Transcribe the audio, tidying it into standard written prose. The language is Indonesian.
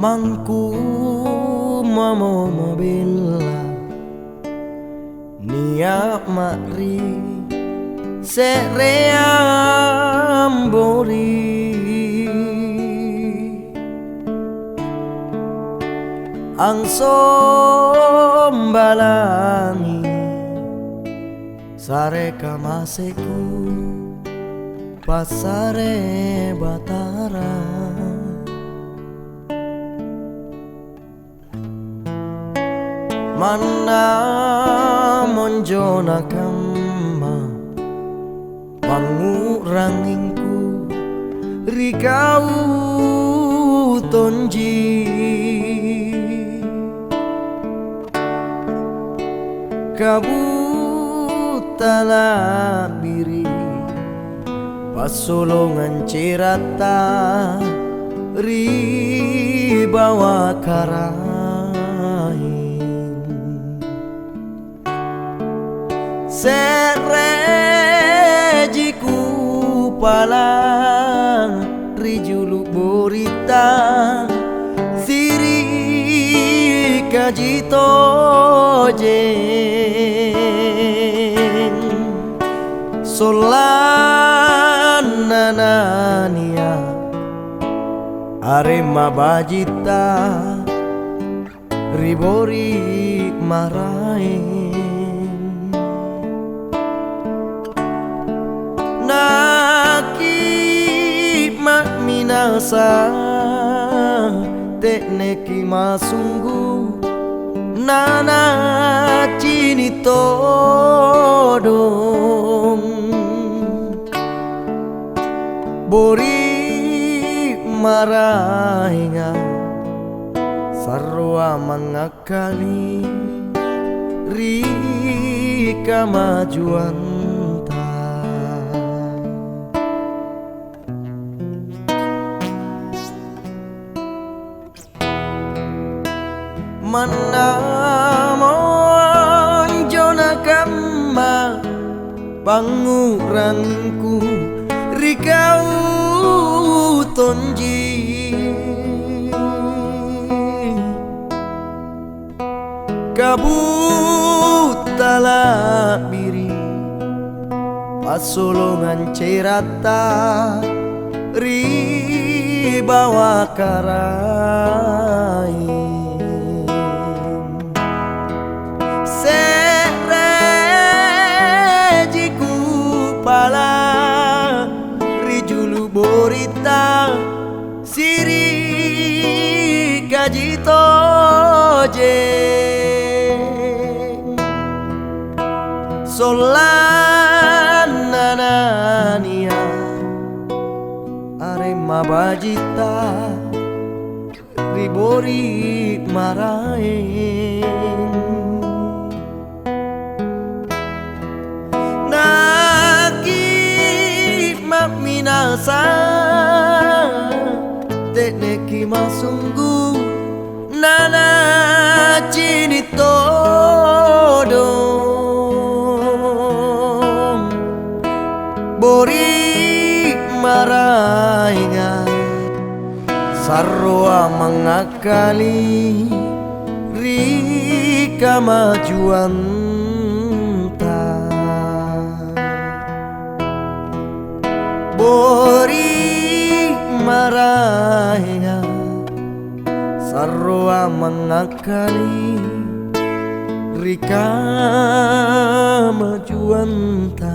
mangku mamo mabella niak makri sereambori angsom balangi sare kamaseku pasare batara mana monjona kama panguranginku rikau tonji kabutala biri pasolongan cirata ribawa karahin serejiku palang rijulu borita siri kajito jeng solan nanania arema bajita ribori marain naki mak minasa tekneki masunggu nana cini todong bori marahinga sarwa mangakali rika majuan mana monjona kama pangurangku rikau tonji kabutala biri pasolongan cerata ribawa karai pala rijulu borita siri kajito jeng solan nanania arema bajita ribori marain minasa tekneki masunggu nana cini todong bori marahinga sarwa mangakali rika majuan bori marahinga sarwa mangakali rika majuan ta